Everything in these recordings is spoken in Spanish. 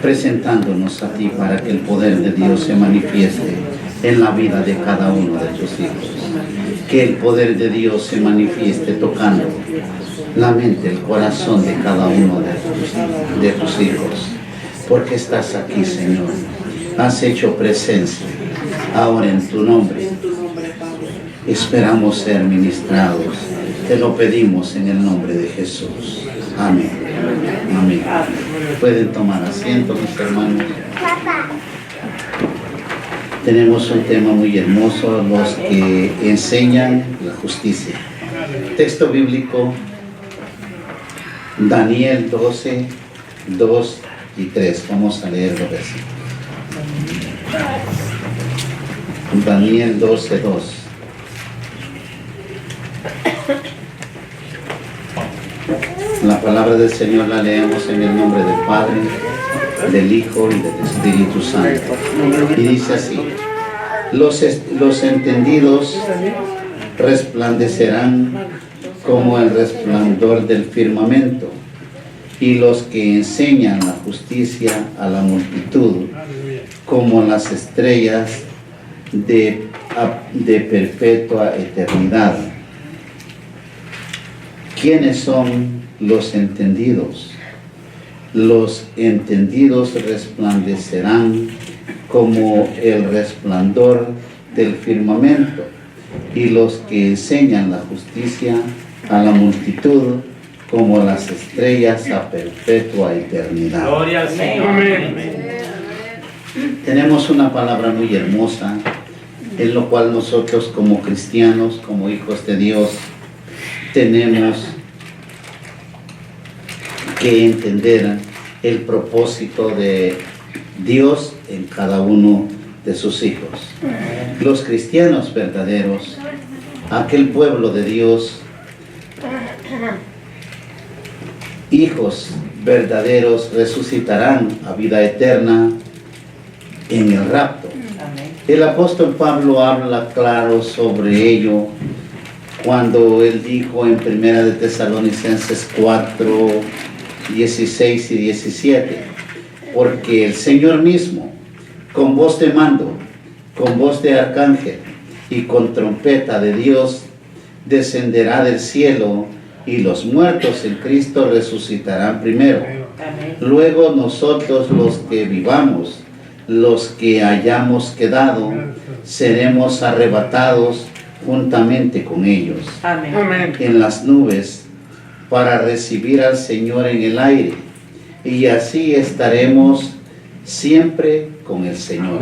presentándonos a ti para que el poder de Dios se manifieste en la vida de cada uno de tus hijos. Que el poder de Dios se manifieste tocando la mente, el corazón de cada uno de tus hijos. Porque estás aquí, Señor. Has hecho presencia ahora en tu nombre. Esperamos ser ministrados. Te lo pedimos en el nombre de Jesús. Amén. Amén. Pueden tomar asiento, mis hermanos. Tenemos un tema muy hermoso, los que enseñan la justicia. Texto bíblico, Daniel 12, 2 y 3. Vamos a leer los versículos. Daniel 12, 2. La palabra del Señor la leemos en el nombre del Padre, del Hijo y del Espíritu Santo. Y dice así: los entendidos resplandecerán como el resplandor del firmamento, y los que enseñan la justicia a la multitud como las estrellas de perpetua eternidad. ¿Quiénes son los entendidos? Los entendidos resplandecerán como el resplandor del firmamento, y los que enseñan la justicia a la multitud como las estrellas a perpetua eternidad. Gloria al Señor. Amén. Tenemos una palabra muy hermosa, en lo cual nosotros como cristianos, como hijos de Dios, tenemos que entender el propósito de Dios en cada uno de sus hijos. Los cristianos verdaderos, aquel pueblo de Dios, hijos verdaderos, resucitarán a vida eterna en el rapto. El apóstol Pablo habla claro sobre ello cuando él dijo en 1 de Tesalonicenses 4, 16 y 17: porque el Señor mismo, con voz de mando, con voz de arcángel y con trompeta de Dios, descenderá del cielo, y los muertos en Cristo resucitarán primero. Luego nosotros, los que vivamos, los que hayamos quedado, seremos arrebatados juntamente con ellos en las nubes para recibir al Señor en el aire, y así estaremos siempre con el Señor.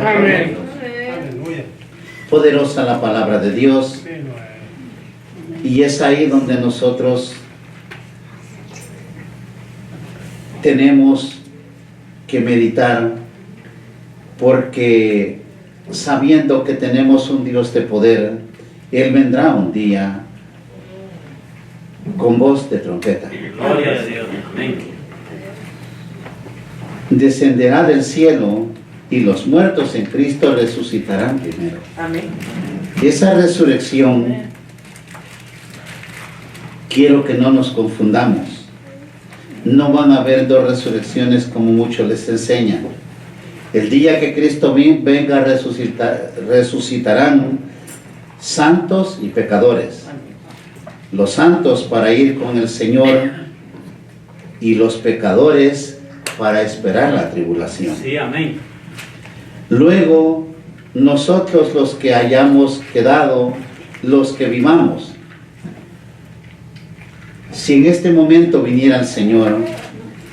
Amén. Poderosa la palabra de Dios, y es ahí donde nosotros tenemos que meditar, porque sabiendo que tenemos un Dios de poder, Él vendrá un día con voz de trompeta. Gloria a Dios. Amén. Descenderá del cielo, y los muertos en Cristo resucitarán primero. Amén. Esa resurrección, quiero que no nos confundamos. No van a haber dos resurrecciones como muchos les enseñan. El día que Cristo venga, resucitarán santos y pecadores. Los santos para ir con el Señor, y los pecadores para esperar la tribulación. Sí, amén. Luego, nosotros los que hayamos quedado, los que vivamos, si en este momento viniera el Señor,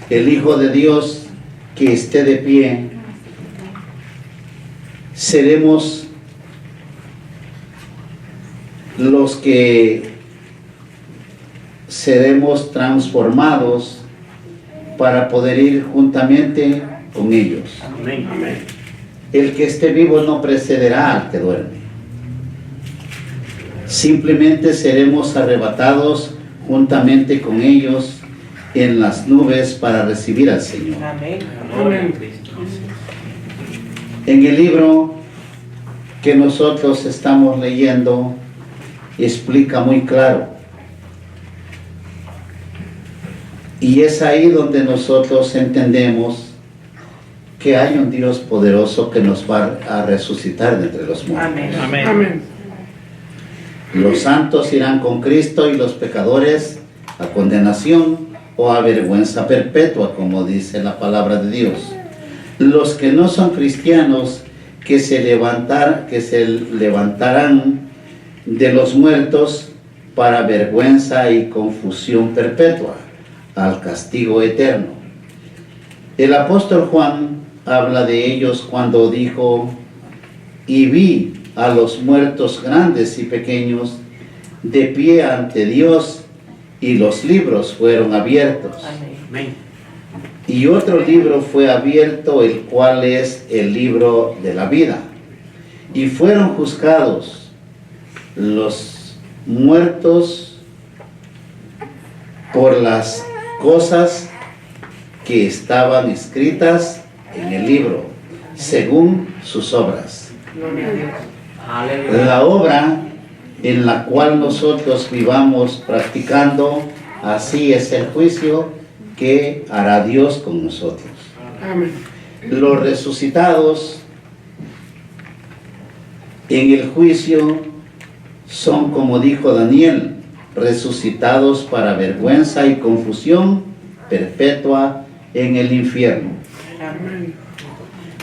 el Hijo de Dios que esté de pie, seremos los que seremos transformados para poder ir juntamente con ellos. Amén. Amén. El que esté vivo no precederá al que duerme. Simplemente seremos arrebatados juntamente con ellos en las nubes para recibir al Señor. Amén. Amén. En el libro que nosotros estamos leyendo, explica muy claro Y es ahí donde nosotros entendemos que hay un Dios poderoso que nos va a resucitar de entre los muertos. Amén. Amén. Los santos irán con Cristo y los pecadores a condenación o a vergüenza perpetua, como dice la palabra de Dios. Los que no son cristianos que se levantarán de los muertos para vergüenza y confusión perpetua, al castigo eterno. El apóstol Juan habla de ellos cuando dijo: y vi a los muertos grandes y pequeños de pie ante Dios, y los libros fueron abiertos. Amén. Y otro libro fue abierto, el cual es el libro de la vida. Y fueron juzgados los muertos por las cosas que estaban escritas en el libro, según sus obras. La obra en la cual nosotros vivamos practicando, así es el juicio que hará Dios con nosotros. Amén. Los resucitados en el juicio son, como dijo Daniel, resucitados para vergüenza y confusión perpetua en el infierno. Amén.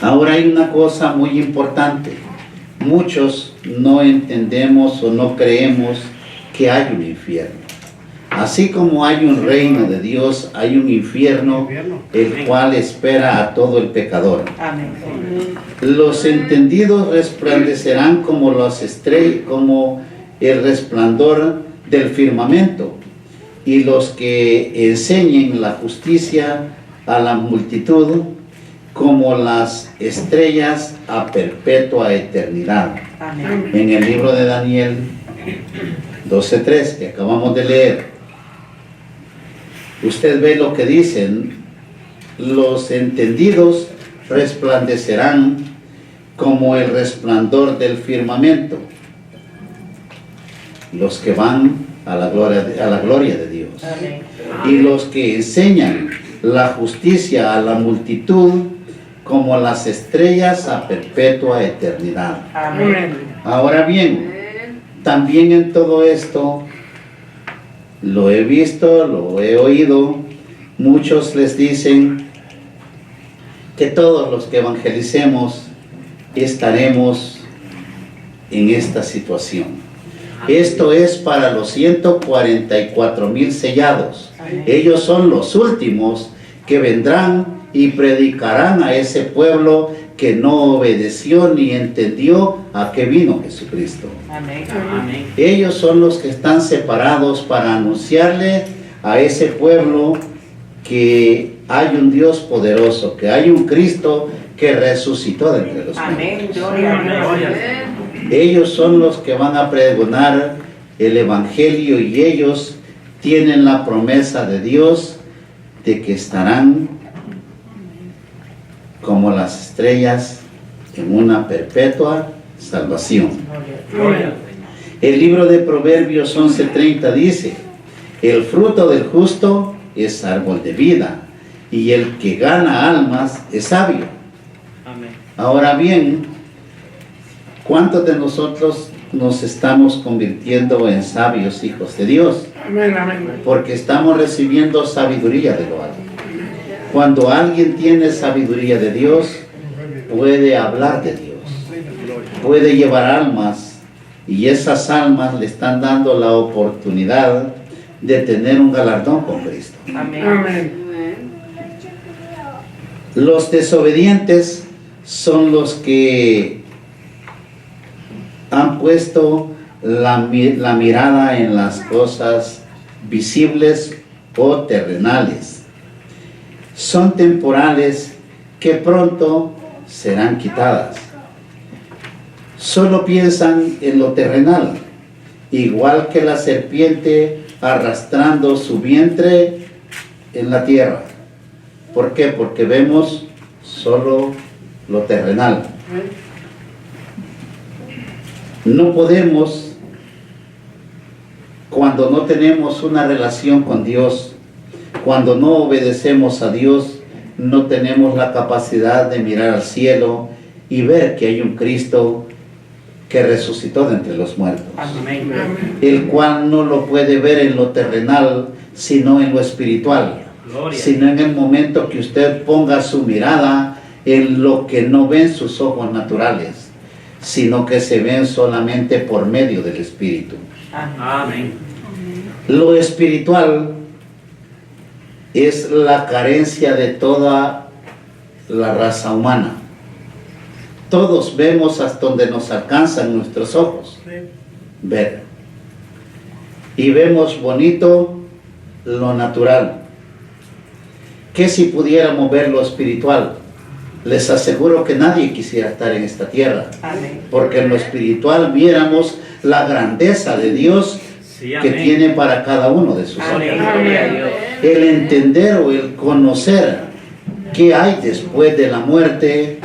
Ahora hay una cosa muy importante. Muchos no entendemos o no creemos que hay un infierno. Así como hay un reino de Dios, hay un infierno, el cual espera a todo el pecador. Amén. Los entendidos resplandecerán como las estrellas, como el resplandor del firmamento, y los que enseñen la justicia a la multitud, como las estrellas a perpetua eternidad. Amén. En el libro de Daniel 12:3 que acabamos de leer, usted ve lo que dicen: los entendidos resplandecerán como el resplandor del firmamento. Los que van a la gloria de Dios. Amén. Y los que enseñan la justicia a la multitud, como las estrellas a perpetua eternidad. Amén. Ahora bien, también en todo esto, lo he visto, lo he oído, muchos les dicen que todos los que evangelicemos estaremos en esta situación. Esto es para los 144,000 sellados. Ellos son los últimos que vendrán y predicarán a ese pueblo que no obedeció ni entendió a qué vino Jesucristo. Amén. Amén. Ellos son los que están separados para anunciarle a ese pueblo que hay un Dios poderoso, que hay un Cristo que resucitó de entre los Amén. muertos. Gloria a Dios. Ellos son los que van a pregonar el Evangelio, y ellos tienen la promesa de Dios de que estarán como las estrellas en una perpetua salvación. Gloria. El libro de Proverbios 11:30 dice: el fruto del justo es árbol de vida, y el que gana almas es sabio. Amén. Ahora bien, ¿cuántos de nosotros nos estamos convirtiendo en sabios hijos de Dios? Amén. Amén. Porque estamos recibiendo sabiduría de lo alto. Cuando alguien tiene sabiduría de Dios, puede hablar de Dios, puede llevar almas, y esas almas le están dando la oportunidad de tener un galardón con Cristo. Amén. Amén. Los desobedientes son los que han puesto la mirada en las cosas visibles o terrenales. Son temporales que pronto serán quitadas. Solo piensan en lo terrenal, igual que la serpiente arrastrando su vientre en la tierra. ¿Por qué? Porque vemos solo lo terrenal. No podemos, cuando no tenemos una relación con Dios, Cuando no obedecemos a Dios, no tenemos la capacidad de mirar al cielo y ver que hay un Cristo que resucitó de entre los muertos, Amén. el cual no lo puede ver en lo terrenal, sino en lo espiritual, Gloria. sino en el momento que usted ponga su mirada en lo que no ven sus ojos naturales, sino que se ven solamente por medio del Espíritu. Amén. Lo espiritual es la carencia de toda la raza humana. Todos vemos hasta donde nos alcanzan nuestros ojos ver. Y vemos bonito lo natural. ¿Qué si pudiéramos ver lo espiritual? Les aseguro que nadie quisiera estar en esta tierra. Amén. Porque en lo espiritual viéramos la grandeza de Dios Sí, que amén. tiene para cada uno de sus hijos. Gloria, gloria a Dios. El entender o el conocer qué hay después de la muerte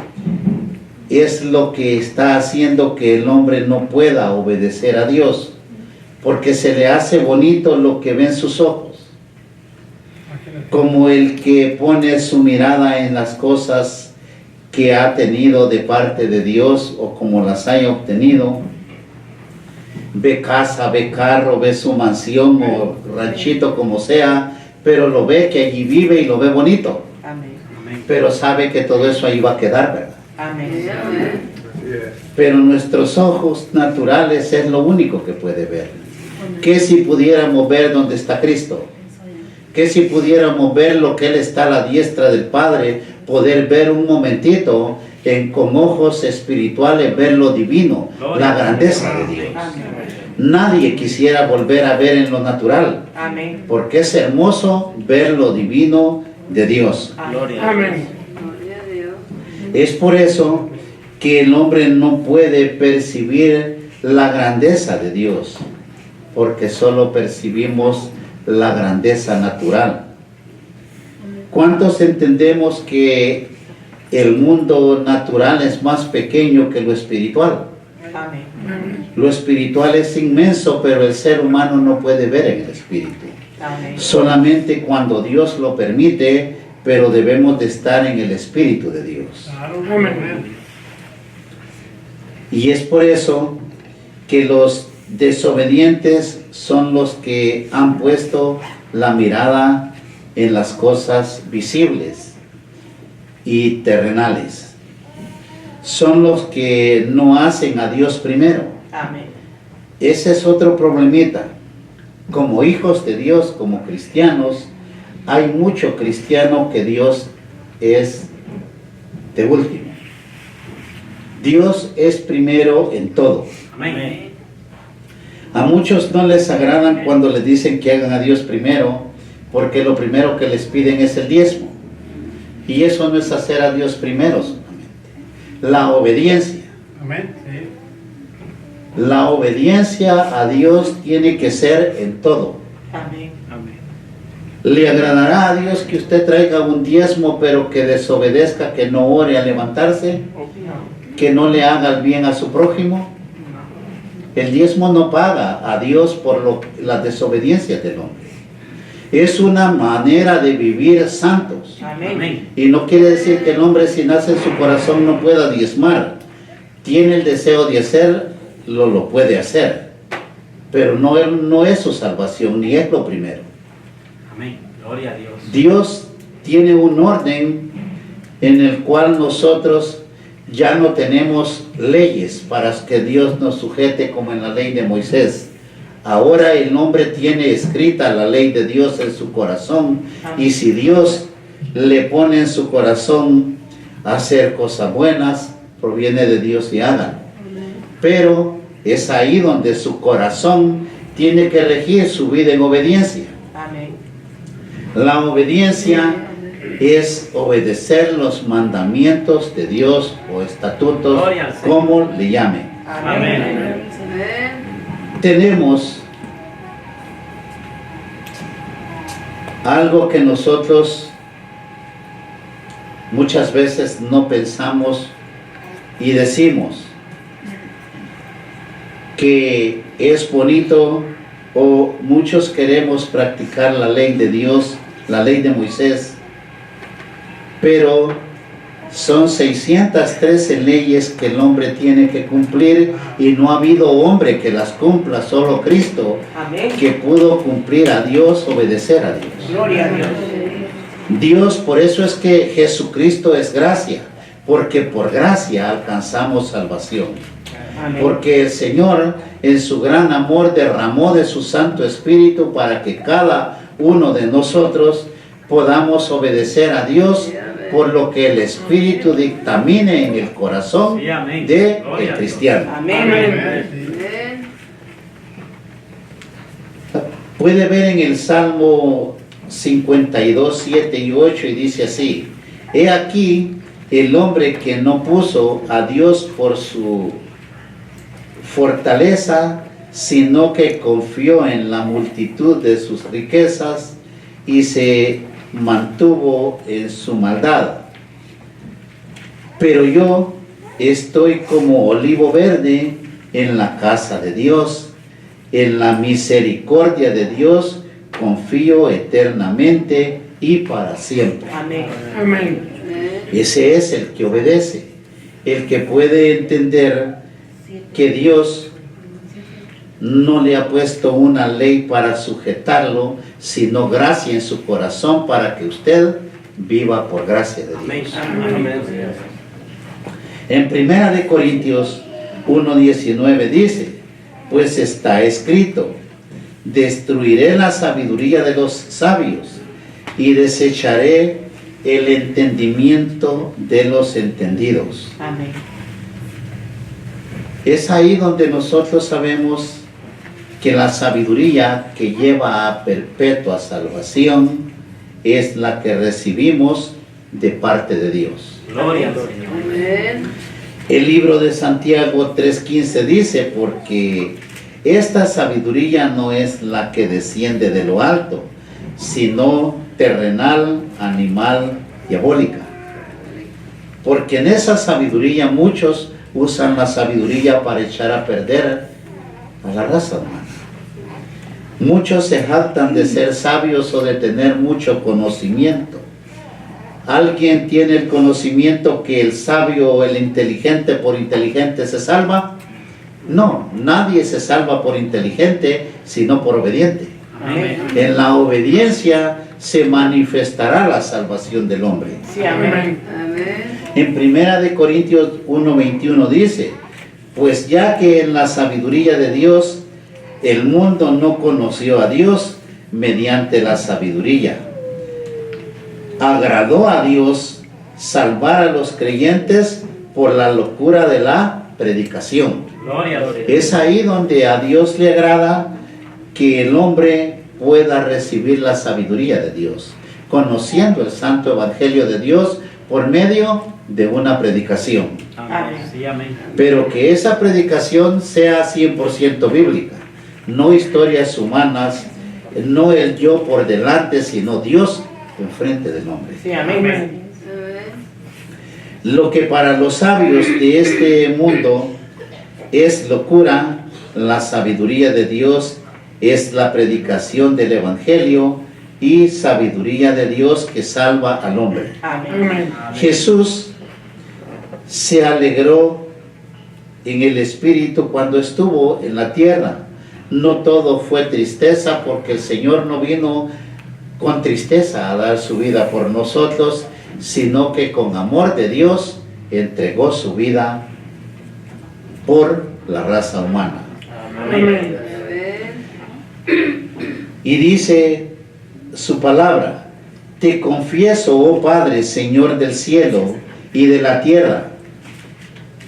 es lo que está haciendo que el hombre no pueda obedecer a Dios, porque se le hace bonito lo que ven sus ojos, como el que pone su mirada en las cosas que ha tenido de parte de Dios o como las haya obtenido. Ve casa, ve carro, ve su mansión o ranchito como sea, pero lo ve que allí vive y lo ve bonito, Amén. Amén. pero sabe que todo eso ahí va a quedar, ¿verdad? Amén. Pero nuestros ojos naturales es lo único que puede ver. ¿Qué si pudiéramos ver dónde está Cristo? ¿Qué si pudiéramos ver lo que Él está a la diestra del Padre? Poder ver un momentito con ojos espirituales, ver lo divino, la grandeza de Dios. Amén. Nadie quisiera volver a ver en lo natural, Amén. porque es hermoso ver lo divino de Dios. Gloria a Amén. Es por eso que el hombre no puede percibir la grandeza de Dios, porque solo percibimos la grandeza natural. ¿Cuántos entendemos que el mundo natural es más pequeño que lo espiritual? Amén. Lo espiritual es inmenso, pero el ser humano no puede ver en el espíritu. Amén. Solamente cuando Dios lo permite, pero debemos de estar en el espíritu de Dios. Amén. Y es por eso que los desobedientes son los que han puesto la mirada en las cosas visibles y terrenales. Son los que no hacen a Dios primero. Amén. Ese es otro problemita. Como hijos de Dios, como cristianos, hay mucho cristiano que Dios es de último. Dios es primero en todo. Amén. A muchos no les agradan cuando les dicen que hagan a Dios primero, porque lo primero que les piden es el diezmo. Y eso no es hacer a Dios primero solamente. La obediencia. Amén. La obediencia a Dios tiene que ser en todo. Amén. Amén. ¿Le agradará a Dios que usted traiga un diezmo, pero que desobedezca, que no ore al levantarse, que no le haga el bien a su prójimo? El diezmo no paga a Dios por la desobediencia del hombre. Es una manera de vivir santos. Amén. Amén. Y no quiere decir que el hombre, si nace en su corazón, no pueda diezmar. Tiene el deseo de hacer, lo puede hacer. Pero no es su salvación, ni es lo primero. Amén. Gloria a Dios. Dios tiene un orden en el cual nosotros ya no tenemos leyes para que Dios nos sujete como en la ley de Moisés. Ahora el hombre tiene escrita la ley de Dios en su corazón, y si Dios le pone en su corazón hacer cosas buenas, proviene de Dios y hágalo. Pero es ahí donde su corazón tiene que regir su vida en obediencia. Amén. La obediencia es obedecer los mandamientos de Dios o estatutos, Gloria al Señor. como le llamen. Amén. Tenemos algo que nosotros muchas veces no pensamos y decimos que es bonito, o muchos queremos practicar la ley de Dios la ley de Moisés, pero son 613 leyes que el hombre tiene que cumplir y no ha habido hombre que las cumpla, solo Cristo, Amén. que pudo cumplir a Dios, obedecer a Dios. Gloria a Dios. Dios, por eso es que Jesucristo es gracia, porque por gracia alcanzamos salvación. Amén. Porque el Señor en su gran amor derramó de su Santo Espíritu para que cada uno de nosotros podamos obedecer a Dios por lo que el Espíritu dictamine en el corazón Sí, amén. del Gloria a Dios. cristiano. Amén. Puede ver en el Salmo 52, 7 y 8 y dice así: he aquí el hombre que no puso a Dios por su fortaleza, sino que confió en la multitud de sus riquezas y se mantuvo en su maldad. Pero yo estoy como olivo verde en la casa de Dios, en la misericordia de Dios confío eternamente y para siempre. Amén. Amén. Ese es el que obedece, el que puede entender que Dios no le ha puesto una ley para sujetarlo, sino gracia en su corazón para que usted viva por gracia de Amén. Dios. Amén. En 1 Corintios 1:19 dice: pues está escrito, destruiré la sabiduría de los sabios y desecharé el entendimiento de los entendidos. Amén. Es ahí donde nosotros sabemos que la sabiduría que lleva a perpetua salvación es la que recibimos de parte de Dios. Gloria al Señor. El libro de Santiago 3:15 dice: porque esta sabiduría no es la que desciende de lo alto, sino terrenal, animal, diabólica. Porque en esa sabiduría muchos usan la sabiduría para echar a perder a la raza humana. Muchos se jactan de ser sabios o de tener mucho conocimiento. ¿Alguien tiene el conocimiento que el sabio o el inteligente por inteligente se salva? No, nadie se salva por inteligente, sino por obediente. Amén. En la obediencia se manifestará la salvación del hombre. Sí, amén. En 1 Corintios 1:21 dice: pues ya que en la sabiduría de Dios el mundo no conoció a Dios mediante la sabiduría, agradó a Dios salvar a los creyentes por la locura de la predicación. Gloria al Señor. Es ahí donde a Dios le agrada que el hombre pueda recibir la sabiduría de Dios, conociendo el santo evangelio de Dios por medio de una predicación. Amén. Sí, amén. Pero que esa predicación sea 100% bíblica, no historias humanas, no el yo por delante, sino Dios enfrente del hombre. Sí, amén. Lo que para los sabios de este mundo es locura, la sabiduría de Dios es la predicación del evangelio y sabiduría de Dios que salva al hombre. Amén. Amén. Jesús se alegró en el Espíritu cuando estuvo en la tierra. No todo fue tristeza, porque el Señor no vino con tristeza a dar su vida por nosotros, sino que con amor de Dios entregó su vida por la raza humana. Amén. Y dice su palabra: te confieso, oh Padre, Señor del cielo y de la tierra,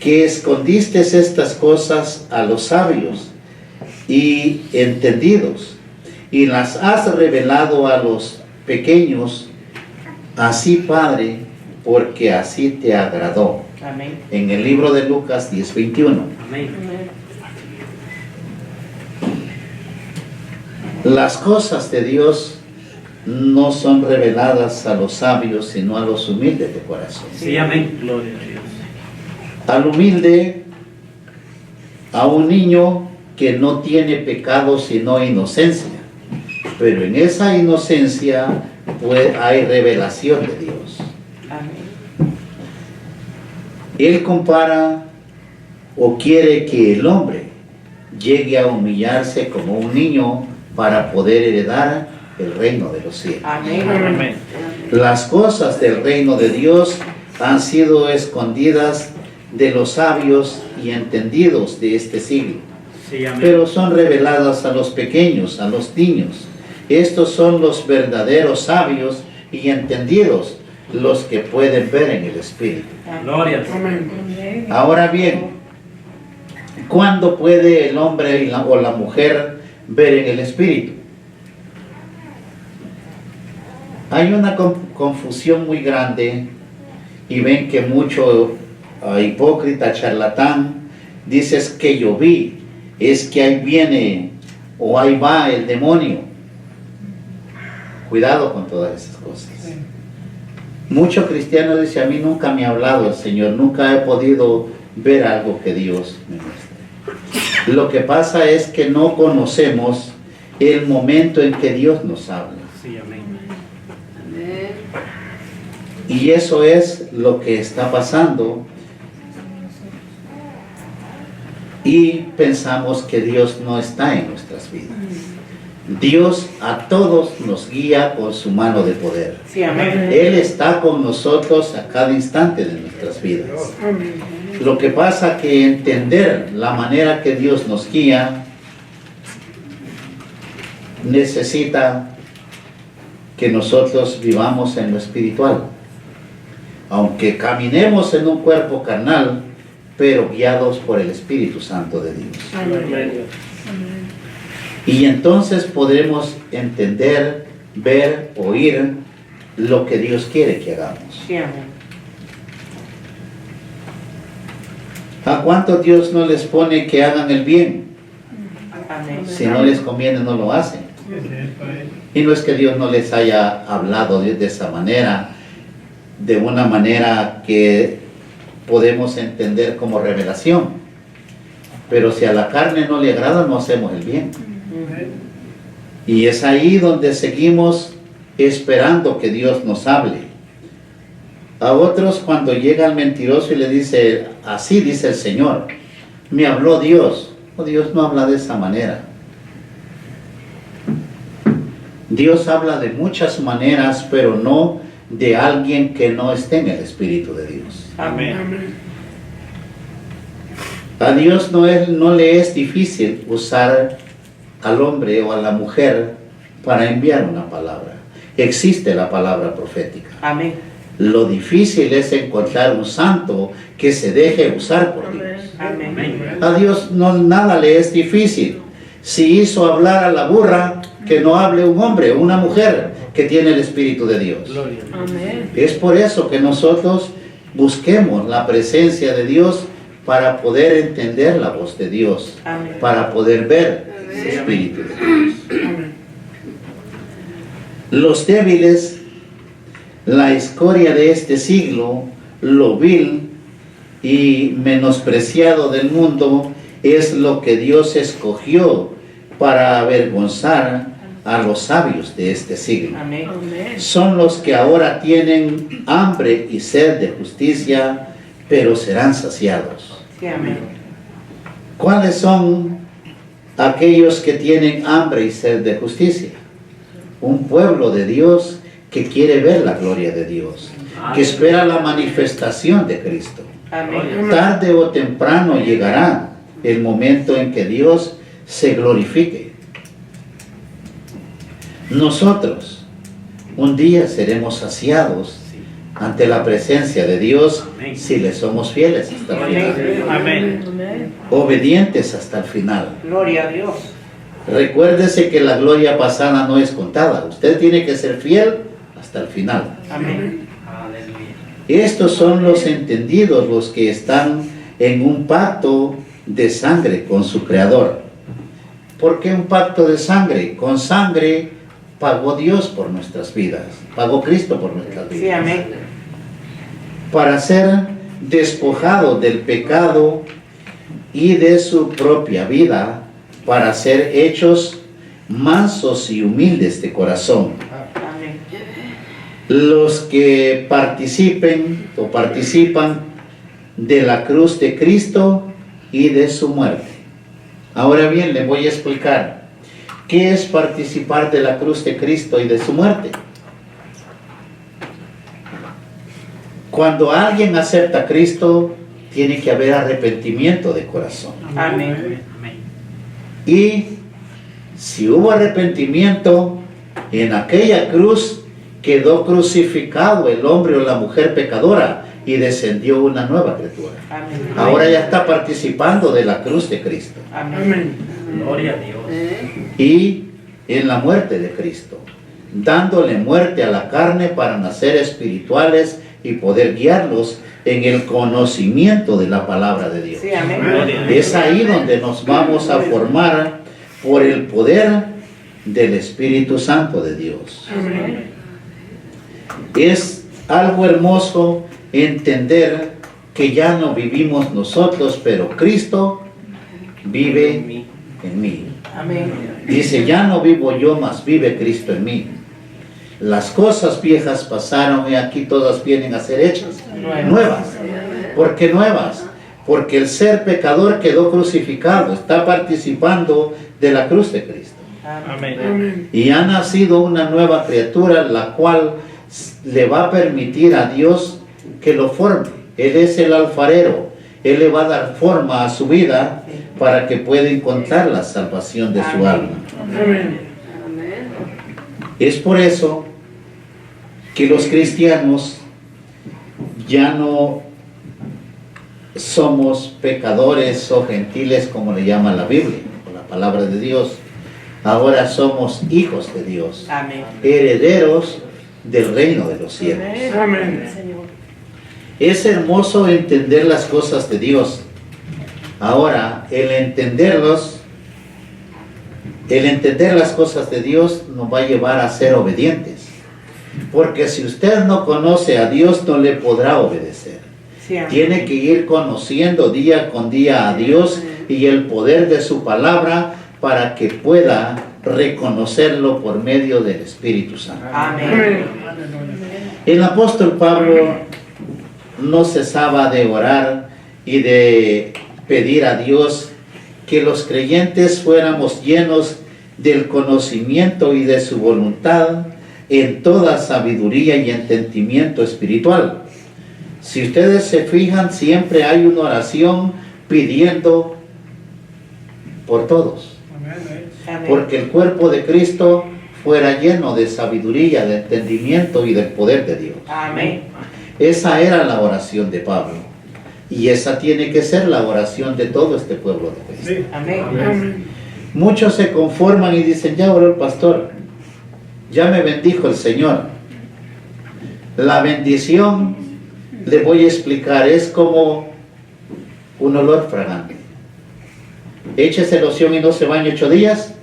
que escondiste estas cosas a los sabios y entendidos, y las has revelado a los pequeños. Así, Padre, porque así te agradó. Amén. En el libro de Lucas 10:21. Amén. Las cosas de Dios no son reveladas a los sabios, sino a los humildes de corazón. Sí, amén. Gloria a Dios. Al humilde, a un niño que no tiene pecado sino inocencia, pero en esa inocencia pues hay revelación de Dios. Amén. Él compara o quiere que el hombre llegue a humillarse como un niño para poder heredar el reino de los cielos. Amén. Amén. Las cosas del reino de Dios han sido escondidas de los sabios y entendidos de este siglo, Sí, amén. pero son reveladas a los pequeños, a los niños. Estos son los verdaderos sabios y entendidos, los que pueden ver en el Espíritu. Gloria al Señor. Amén. Ahora bien, ¿cuándo puede el hombre o la mujer ver en el Espíritu? Hay una confusión muy grande y ven que mucho hipócrita, charlatán, dices que yo vi, es que ahí viene o ahí va el demonio. Cuidado con todas esas cosas. Muchos cristianos dicen, a mí nunca me ha hablado el Señor, nunca he podido ver algo que Dios me muestre. Lo que pasa es que no conocemos el momento en que Dios nos habla. Sí, amén. Y eso es lo que está pasando. Y pensamos que Dios no está en nuestras vidas. Dios a todos nos guía con su mano de poder. Sí, amén. Él está con nosotros a cada instante de nuestras vidas. Amén. Lo que pasa que entender la manera que Dios nos guía necesita que nosotros vivamos en lo espiritual. Aunque caminemos en un cuerpo carnal, pero guiados por el Espíritu Santo de Dios. Amén. Y entonces podremos entender, ver, oír lo que Dios quiere que hagamos. Sí, amén. ¿A cuántos Dios no les pone que hagan el bien? Amén. Si no les conviene, no lo hacen. Y no es que Dios no les haya hablado de esa manera, de una manera que podemos entender como revelación. Pero si a la carne no le agrada, no hacemos el bien. Y es ahí donde seguimos esperando que Dios nos hable. A otros cuando llega el mentiroso y le dice, así dice el Señor, me habló Dios. No, Dios no habla de esa manera. Dios habla de muchas maneras, pero no de alguien que no esté en el Espíritu de Dios. Amén. A Dios no le es difícil usar al hombre o a la mujer para enviar una palabra. Existe la palabra profética. Amén. Lo difícil es encontrar un santo que se deje usar por Dios. Amén. Amén. A Dios nada le es difícil. Si hizo hablar a la burra, que no hable un hombre o una mujer que tiene el Espíritu de Dios. Gloria. Amén. Es por eso que nosotros busquemos la presencia de Dios para poder entender la voz de Dios, Amén. para poder ver el Espíritu de Dios. Amén. Los débiles, la escoria de este siglo, lo vil y menospreciado del mundo, es lo que Dios escogió para avergonzar a los sabios de este siglo. Amén. Amén. Son los que ahora tienen hambre y sed de justicia, pero serán saciados. Sí, amén. ¿Cuáles son aquellos que tienen hambre y sed de justicia? Un pueblo de Dios que quiere ver la gloria de Dios, que espera la manifestación de Cristo. Amén. Tarde o temprano llegará el momento en que Dios se glorifique. Nosotros un día seremos saciados ante la presencia de Dios si le somos fieles hasta el final, Amén. obedientes hasta el final. Gloria a Dios. Recuérdese que la gloria pasada no es contada. Usted tiene que ser fiel hasta el final. Amén. Aleluya. Estos son los entendidos, los que están en un pacto de sangre con su Creador. ¿Por qué un pacto de sangre? Con sangre pagó Dios por nuestras vidas, pagó Cristo por nuestras vidas. Sí, amén. Para ser despojado del pecado y de su propia vida, para ser hechos mansos y humildes de corazón. Amén. los que participen o participan de la cruz de Cristo y de su muerte. Ahora bien, les voy a explicar qué es participar de la cruz de Cristo y de su muerte. Cuando alguien acepta a Cristo, tiene que haber arrepentimiento de corazón. Amén. Amén. Y si hubo arrepentimiento, en aquella cruz quedó crucificado el hombre o la mujer pecadora y descendió una nueva criatura. Amén. Ahora ya está participando de la cruz de Cristo Amén. Amén. Gloria a Dios. y en la muerte de Cristo, dándole muerte a la carne para nacer espirituales y poder guiarlos en el conocimiento de la palabra de Dios. Sí, amén. Gloria a Dios. Es ahí donde nos vamos a formar por el poder del Espíritu Santo de Dios. Amén. Es algo hermoso entender que ya no vivimos nosotros, pero Cristo vive en mí. Amén. Dice, ya no vivo yo, mas vive Cristo en mí. Las cosas viejas pasaron y aquí todas vienen a ser hechas nuevas. ¿Por qué nuevas? Porque el ser pecador quedó crucificado, está participando de la cruz de Cristo. Amén. Amén. Y ha nacido una nueva criatura, la cual le va a permitir a Dios que lo forme. Él es el alfarero. Él le va a dar forma a su vida para que pueda encontrar la salvación de su Amén. alma. Amén. Es por eso que los cristianos ya no somos pecadores o gentiles como le llama la Biblia, o la palabra de Dios. Ahora somos hijos de Dios, Amén. herederos del reino de los cielos. Amén. Es hermoso entender las cosas de Dios. Ahora, el entender las cosas de Dios nos va a llevar a ser obedientes. Porque si usted no conoce a Dios, no le podrá obedecer. Sí, amén. Tiene que ir conociendo día con día a Dios y el poder de su palabra para que pueda reconocerlo por medio del Espíritu Santo. Amén. Amén. El apóstol Pablo no cesaba de orar y de pedir a Dios que los creyentes fuéramos llenos del conocimiento y de su voluntad en toda sabiduría y entendimiento espiritual. Si ustedes se fijan, siempre hay una oración pidiendo por todos, Amén. porque el cuerpo de Cristo fuera lleno de sabiduría, de entendimiento y del poder de Dios. Amén. Esa era la oración de Pablo. Y esa tiene que ser la oración de todo este pueblo de Cristo. Amén. Amén. Muchos se conforman y dicen, ya oró el pastor, ya me bendijo el Señor. La bendición, le voy a explicar, es como un olor fragante. Échese loción y no se bañe 8 días.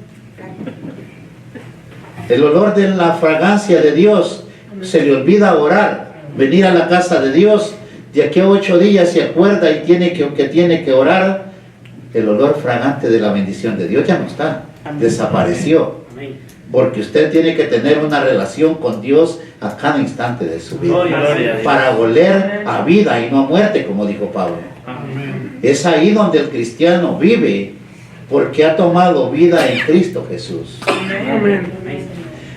El olor de la fragancia de Dios, se le olvida orar, venir a la casa de Dios, de aquí a 8 días se acuerda y tiene que orar, el olor fragante de la bendición de Dios ya no está, Amén. desapareció. Amén. Porque usted tiene que tener una relación con Dios a cada instante de su vida, Gloria a Dios. para oler a vida y no a muerte, como dijo Pablo. Amén. Es ahí donde el cristiano vive, porque ha tomado vida en Cristo Jesús. Amén.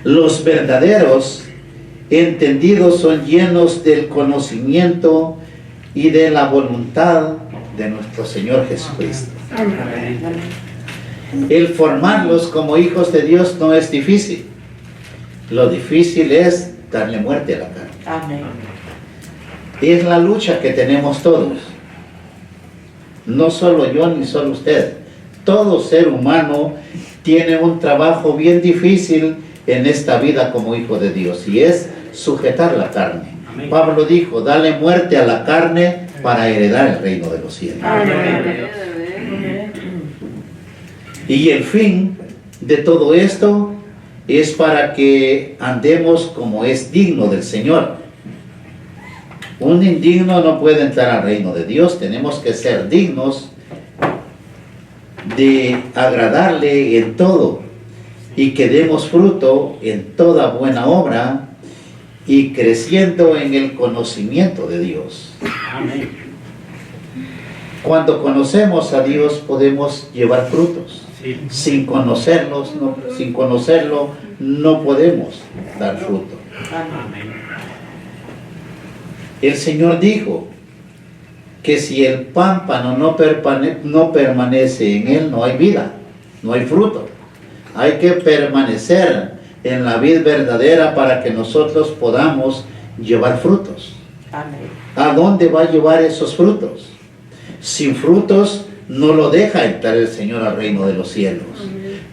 Los verdaderos entendidos son llenos del conocimiento y de la voluntad de nuestro Señor Jesucristo. Amén. El formarlos como hijos de Dios no es difícil. Lo difícil es darle muerte a la carne. Amén. Es la lucha que tenemos todos. No solo yo ni solo usted. Todo ser humano tiene un trabajo bien difícil en esta vida como hijo de Dios, y es sujetar la carne. Amén. Pablo dijo, dale muerte a la carne para heredar el reino de los cielos. Amén. Y el fin de todo esto es para que andemos como es digno del Señor. Un indigno no puede entrar al reino de Dios. Tenemos que ser dignos de agradarle en todo y que demos fruto en toda buena obra y creciendo en el conocimiento de Dios. Amén. Cuando conocemos a Dios podemos llevar frutos. Sí. Sin conocerlo no podemos dar fruto. Amén. El Señor dijo que si el pámpano no permanece en él, no hay vida, no hay fruto. Hay que permanecer en la vid verdadera para que nosotros podamos llevar frutos. Amén. ¿A dónde va a llevar esos frutos? Sin frutos no lo deja entrar el Señor al reino de los cielos.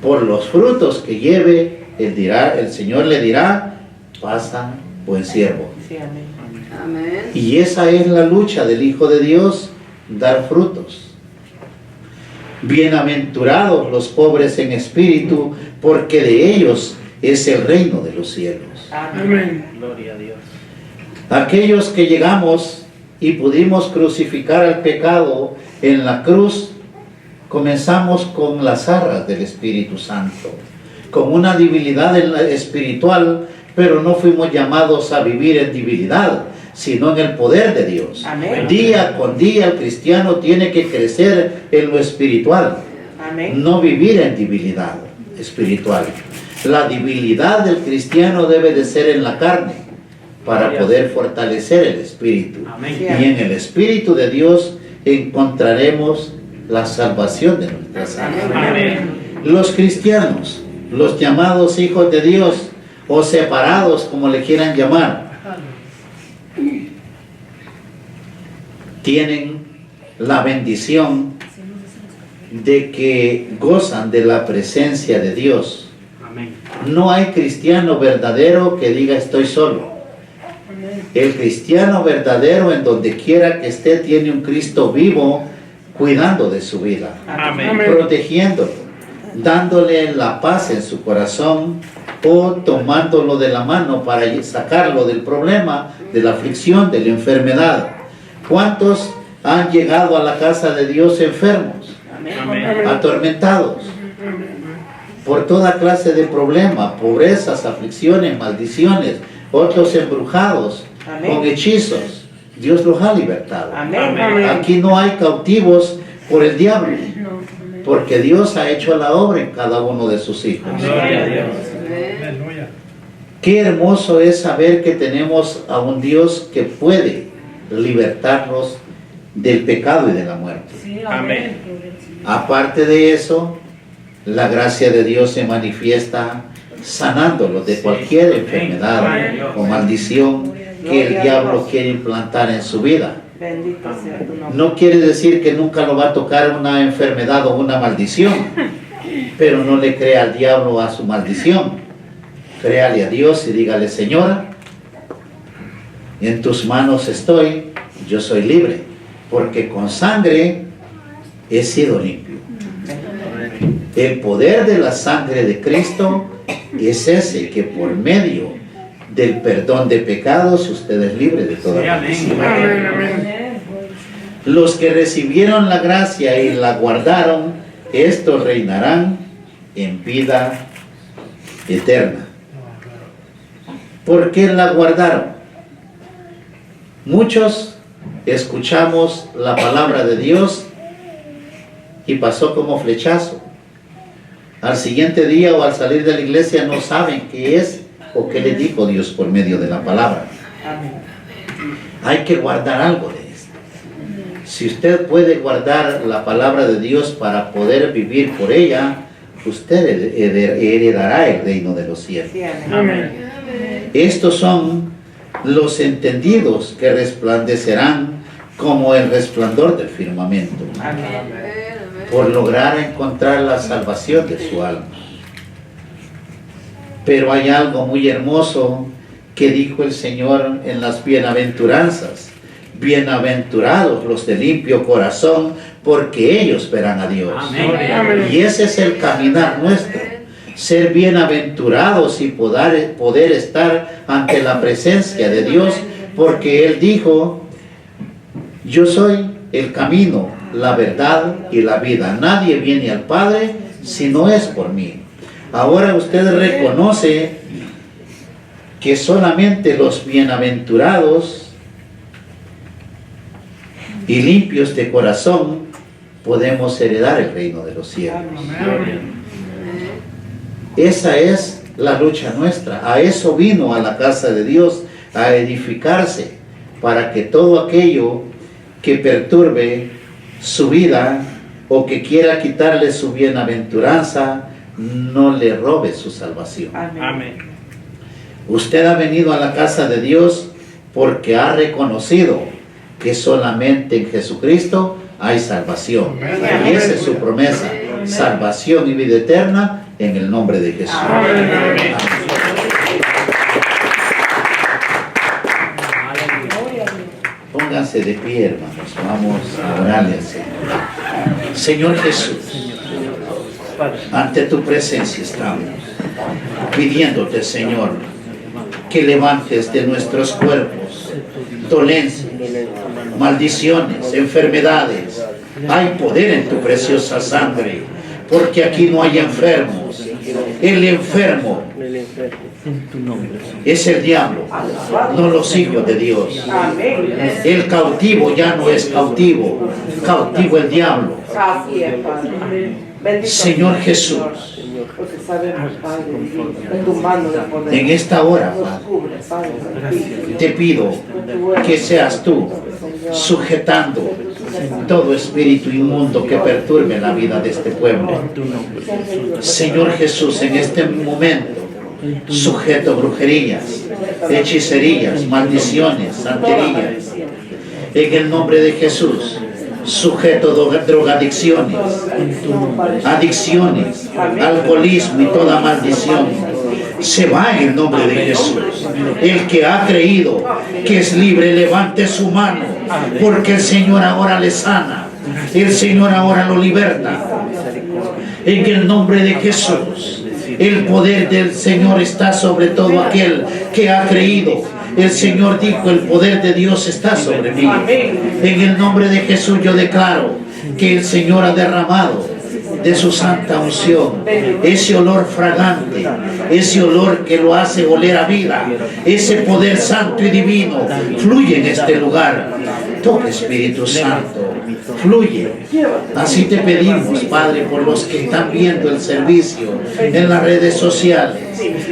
Por los frutos que lleve, el Señor le dirá, pasa, buen siervo. Sí, amén. Amén. Y esa es la lucha del Hijo de Dios, dar frutos. Bienaventurados los pobres en espíritu, porque de ellos es el reino de los cielos. Amén. Gloria a Dios. Aquellos que llegamos y pudimos crucificar al pecado en la cruz, comenzamos con las arras del Espíritu Santo, con una debilidad espiritual, pero no fuimos llamados a vivir en debilidad, sino en el poder de Dios. Amén. Día con día el cristiano tiene que crecer en lo espiritual, Amén. no vivir en debilidad espiritual. La debilidad del cristiano debe de ser en la carne, para poder fortalecer el espíritu. Amén. Y en el Espíritu de Dios encontraremos la salvación de nuestras almas. Amén. Los cristianos, los llamados hijos de Dios, o separados, como le quieran llamar, tienen la bendición de que gozan de la presencia de Dios. Amén. No hay cristiano verdadero que diga estoy solo. El cristiano verdadero, en donde quiera que esté, tiene un Cristo vivo cuidando de su vida, Amén. protegiéndolo, dándole la paz en su corazón o tomándolo de la mano para sacarlo del problema, de la aflicción, de la enfermedad. ¿Cuántos han llegado a la casa de Dios enfermos, Amén. atormentados por toda clase de problemas, pobrezas, aflicciones, maldiciones, otros embrujados, Amén. con hechizos? Dios los ha libertado. Amén. Aquí no hay cautivos por el diablo, porque Dios ha hecho la obra en cada uno de sus hijos. Gloria a Dios. Aleluya. Qué hermoso es saber que tenemos a un Dios que puede libertarnos del pecado y de la muerte. Amén. Aparte de eso, la gracia de Dios se manifiesta sanándolos de cualquier enfermedad o maldición que el diablo quiere implantar en su vida. Bendito sea tu nombre. No quiere decir que nunca lo va a tocar una enfermedad o una maldición, pero no le crea al diablo a su maldición. Créale a Dios y dígale: Señora, en tus manos estoy, yo soy libre, porque con sangre he sido limpio. El poder de la sangre de Cristo es ese, que por medio del perdón de pecados usted es libre de toda Sí, maldición. amén. Amén. Los que recibieron la gracia y la guardaron, estos reinarán en vida eterna. ¿Por qué la guardaron? Muchos escuchamos la palabra de Dios y pasó como flechazo. Al siguiente día o al salir de la iglesia no saben qué es o qué les dijo Dios por medio de la palabra. Amén. Hay que guardar algo de esto. Si usted puede guardar la palabra de Dios para poder vivir por ella, usted heredará el reino de los cielos. Sí, amén. Amén. Estos son los entendidos que resplandecerán como el resplandor del firmamento, Amén. por lograr encontrar la salvación de su alma. Pero hay algo muy hermoso que dijo el Señor en las bienaventuranzas: bienaventurados los de limpio corazón, porque ellos verán a Dios. Amén. Y ese es el caminar nuestro, ser bienaventurados y poder estar ante la presencia de Dios, porque Él dijo: yo soy el camino, la verdad y la vida. Nadie viene al Padre si no es por mí. Ahora usted reconoce que solamente los bienaventurados y limpios de corazón podemos heredar el reino de los cielos. Esa es la lucha nuestra. A eso vino a la casa de Dios, a edificarse, para que todo aquello que perturbe su vida o que quiera quitarle su bienaventuranza, no le robe su salvación. Amén. Usted ha venido a la casa de Dios porque ha reconocido que solamente en Jesucristo hay salvación. Y esa es su promesa, salvación y vida eterna en el nombre de Jesús. Amén. Pónganse de pie, hermanos. Vamos a orarle al Señor. Señor Jesús, ante tu presencia estamos pidiéndote, Señor, que levantes de nuestros cuerpos dolencias, maldiciones, enfermedades. Hay poder en tu preciosa sangre, porque aquí no hay enfermos. El enfermo es el diablo, no los hijos de Dios. El cautivo ya no es cautivo, cautivo el diablo. Así es, Padre. Bendito Señor Jesús, porque sabemos, Padre, en tu mano de poder. en esta hora, Nos Padre, cubre, Padre, Santísimo. te pido que seas tú sujetando todo espíritu inmundo que perturbe la vida de este pueblo. Señor Jesús, en este momento sujeto brujerías, hechicerías, maldiciones, santerías. En el nombre de Jesús, sujeto drogadicciones, adicciones, alcoholismo y toda maldición. Se va en el nombre de Jesús. El que ha creído que es libre, levante su mano, porque el Señor ahora le sana. El Señor ahora lo liberta. En el nombre de Jesús, el poder del Señor está sobre todo aquel que ha creído. El Señor dijo, el poder de Dios está sobre mí. En el nombre de Jesús yo declaro que el Señor ha derramado de su santa unción, ese olor fragante, ese olor que lo hace oler a vida, ese poder santo y divino fluye en este lugar. Toca, Espíritu Santo, fluye. Así te pedimos, Padre, por los que están viendo el servicio en las redes sociales.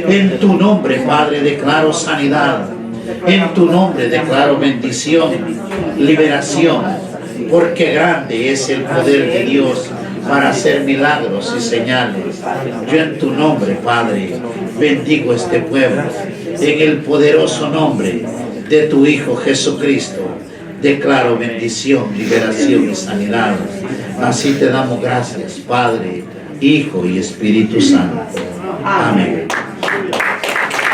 En tu nombre, Padre, declaro sanidad. En tu nombre declaro bendición, liberación, porque grande es el poder de Dios para hacer milagros y señales. Yo en tu nombre, Padre, bendigo este pueblo. En el poderoso nombre de tu Hijo Jesucristo, declaro bendición, liberación y sanidad. Así te damos gracias, Padre, Hijo y Espíritu Santo. Amén.